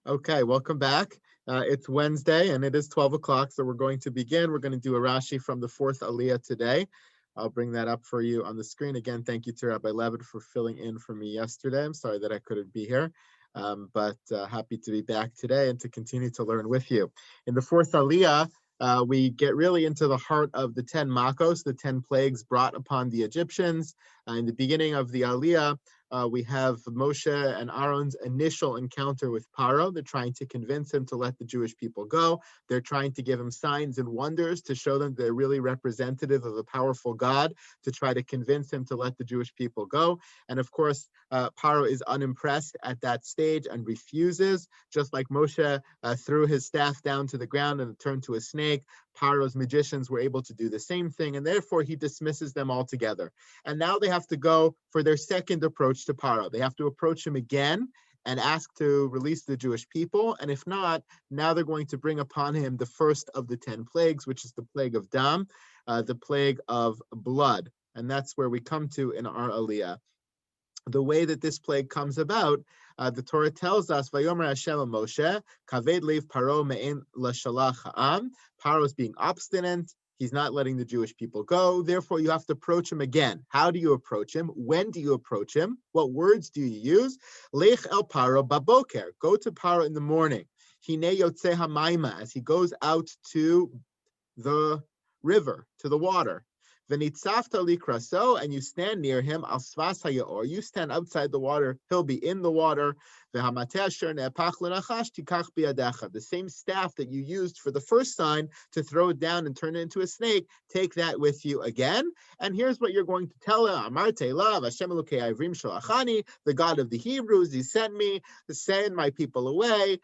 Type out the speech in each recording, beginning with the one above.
Okay, welcome back. It's Wednesday and it is 12 o'clock, so we're going to begin. We're going to do a Rashi from the fourth Aliyah today. I'll bring that up for you on the screen. Again, thank you to Rabbi Levitt for filling in for me yesterday. I'm sorry that I couldn't be here, but happy to be back today and to continue to learn with you. In the fourth Aliyah, we get really into the heart of the 10 Makos, the 10 plagues brought upon the Egyptians. In the beginning of the Aliyah, we have Moshe and Aaron's initial encounter with Paro. They're trying to convince him to let the Jewish people go. They're trying to give him signs and wonders to show them they're really representative of a powerful God, to try to convince him to let the Jewish people go. And of course, Paro is unimpressed at that stage and refuses. Just like Moshe threw his staff down to the ground and it turned to a snake, Paro's magicians were able to do the same thing, and therefore he dismisses them altogether. And now they have to go for their second approach to Paro. They have to approach him again and ask to release the Jewish people. And if not, now they're going to bring upon him the first of the 10 plagues, which is the plague of Dam, the plague of blood. And that's where we come to in our Aliyah. The way that this plague comes about, the Torah tells us, Vayomer Hashem Moshe, Kaved Leiv Paro Me'en L'Shalach Ha'am. Paro is being obstinate. He's not letting the Jewish people go. Therefore, you have to approach him again. How do you approach him? When do you approach him? What words do you use? Lech el Paro baboker. Go to Paro in the morning. Hine yotze hamayma, as he goes out to the river, to the water. V'nitzafta likraso, and you stand near him. Al svas hayaor, you stand outside the water. He'll be in the water. The same staff that you used for the first sign to throw it down and turn it into a snake, take that with you again. And here's what you're going to tell him. The God of the Hebrews, he sent me to send my people away.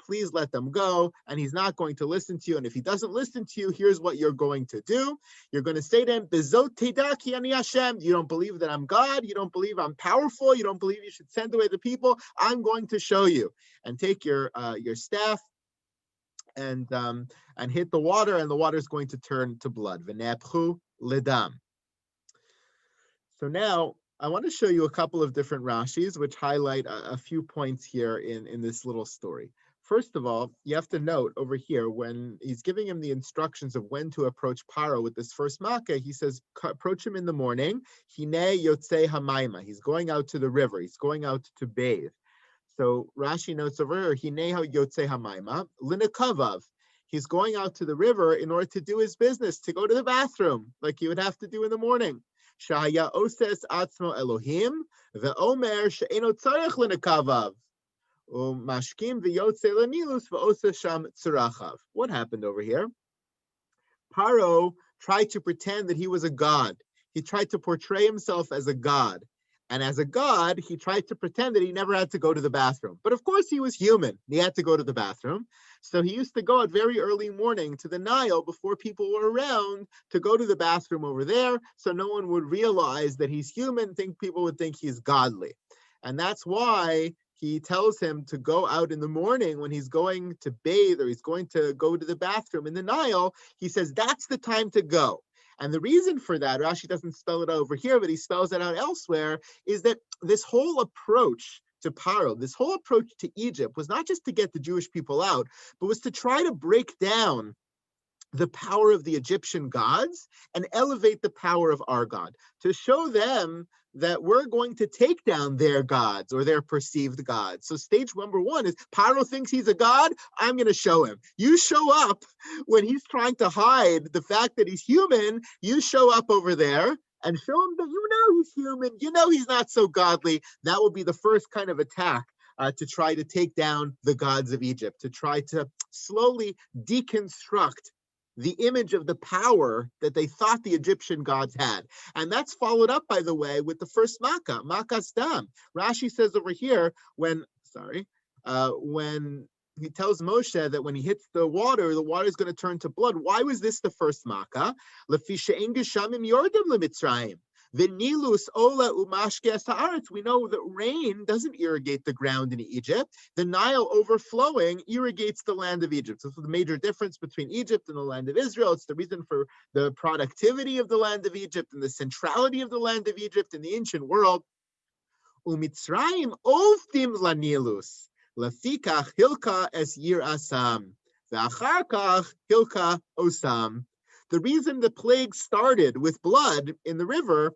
Please let them go. And he's not going to listen to you. And if he doesn't listen to you, here's what you're going to do. You're going to say to him, you don't believe that I'm God. You don't believe I'm powerful. You don't believe you should send away the people. I'm going to show you. And take your staff and hit the water, and the water is going to turn to blood. V'nepchu ledam. So now I want to show you a couple of different Rashis, which highlight a few points here in this little story. First of all, you have to note over here, when he's giving him the instructions of when to approach Paro with this first Makkah, he says, approach him in the morning. Hine yotze hamayma. He's going out to the river. He's going out to bathe. So Rashi notes over here, Hineha Yotze Hamayma, Linakavav. He's going out to the river in order to do his business, to go to the bathroom, like you would have to do in the morning. Shahaya Oses Atzmo Elohim, Ve'omer She'eno Tzarech Linakavav. Mashkim v'yotze lenilus v'ose sham tzarachav. What happened over here? Paro tried to pretend that he was a god. He tried to portray himself as a god. And as a god, he tried to pretend that he never had to go to the bathroom. But of course, he was human. He had to go to the bathroom. So he used to go at very early morning to the Nile before people were around to go to the bathroom over there. So no one would realize that he's human, people would think he's godly. And that's why he tells him to go out in the morning when he's going to bathe or he's going to go to the bathroom in the Nile. He says, that's the time to go. And the reason for that, Rashi doesn't spell it out over here, but he spells it out elsewhere, is that this whole approach to Paro, this whole approach to Egypt was not just to get the Jewish people out, but was to try to break down the power of the Egyptian gods and elevate the power of our God, to show them that we're going to take down their gods or their perceived gods. So stage number one is Paro thinks he's a god. I'm going to show him. You show up when he's trying to hide the fact that he's human. You show up over there and show him that you know he's human. You know he's not so godly. That will be the first kind of attack to try to take down the gods of Egypt, to try to slowly deconstruct the image of the power that they thought the Egyptian gods had. And that's followed up, by the way, with the first Makkah, Makkah's Dam. Rashi says over here, when he tells Moshe that when he hits the water is going to turn to blood. Why was this the first Makkah? Vinilus ola umashkes haaretz. We know that rain doesn't irrigate the ground in Egypt. The Nile overflowing irrigates the land of Egypt. So this is the major difference between Egypt and the land of Israel. It's the reason for the productivity of the land of Egypt and the centrality of the land of Egypt in the ancient world. Umitzrayim ovdim lanilus. Lafikach hilka es yir asam. Ve'achar kach hilka osam. The reason the plague started with blood in the river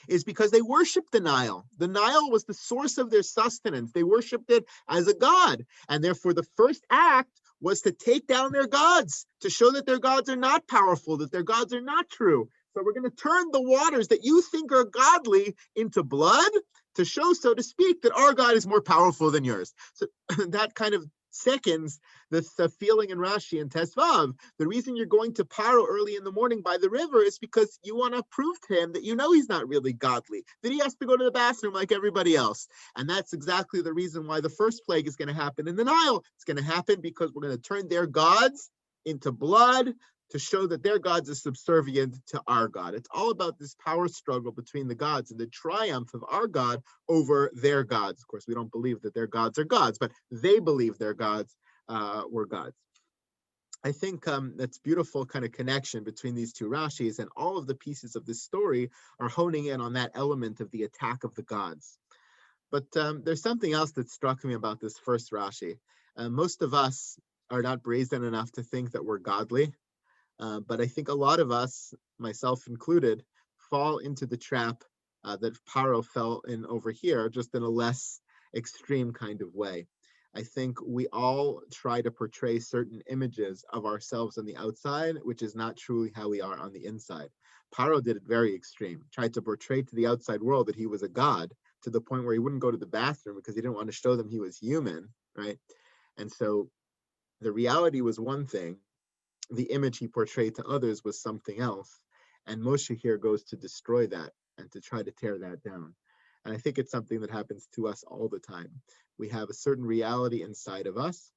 is because they worshipped the Nile. The Nile was the source of their sustenance. They worshipped it as a god. And therefore, the first act was to take down their gods, to show that their gods are not powerful, that their gods are not true. So we're going to turn the waters that you think are godly into blood to show, so to speak, that our God is more powerful than yours. So that kind of seconds this feeling in Rashi and Tesvav. The reason you're going to Paro early in the morning by the river is because you want to prove to him that you know he's not really godly, that he has to go to the bathroom like everybody else. And that's exactly the reason why the first plague is going to happen in the Nile. It's going to happen because we're going to turn their gods into blood to show that their gods are subservient to our God. It's all about this power struggle between the gods and the triumph of our God over their gods. Of course, we don't believe that their gods are gods, but they believe their gods were gods. I think that's beautiful kind of connection between these two Rashis, and all of the pieces of this story are honing in on that element of the attack of the gods. But there's something else that struck me about this first Rashi. Most of us are not brazen enough to think that we're godly. But I think a lot of us, myself included, fall into the trap that Paro fell in over here, just in a less extreme kind of way. I think we all try to portray certain images of ourselves on the outside, which is not truly how we are on the inside. Paro did it very extreme, tried to portray to the outside world that he was a god, to the point where he wouldn't go to the bathroom because he didn't want to show them he was human, right? And so the reality was one thing, the image he portrayed to others was something else. And Moshe here goes to destroy that and to try to tear that down. And I think it's something that happens to us all the time. We have a certain reality inside of us,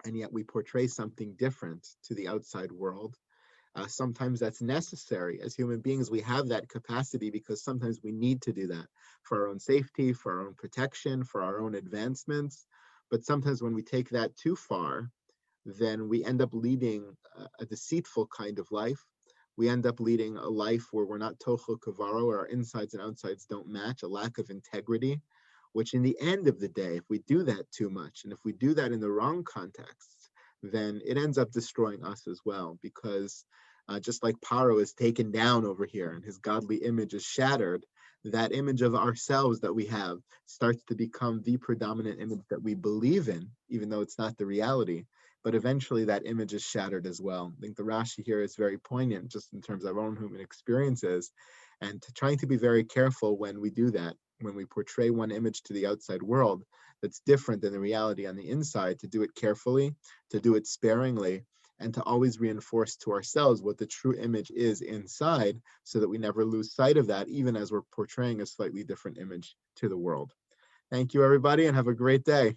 and yet we portray something different to the outside world. Sometimes that's necessary. As human beings, we have that capacity because sometimes we need to do that for our own safety, for our own protection, for our own advancements. But sometimes when we take that too far, then we end up leading a deceitful kind of life. We end up leading a life where we're not tochel kavaro, where our insides and outsides don't match, a lack of integrity, which in the end of the day, if we do that too much, and if we do that in the wrong context, then it ends up destroying us as well, because just like Paro is taken down over here and his godly image is shattered, that image of ourselves that we have starts to become the predominant image that we believe in, even though it's not the reality. But eventually that image is shattered as well. I think the Rashi here is very poignant just in terms of our own human experiences, and trying to be very careful when we do that, when we portray one image to the outside world that's different than the reality on the inside, to do it carefully, to do it sparingly, and to always reinforce to ourselves what the true image is inside, so that we never lose sight of that, even as we're portraying a slightly different image to the world. Thank you, everybody, and have a great day.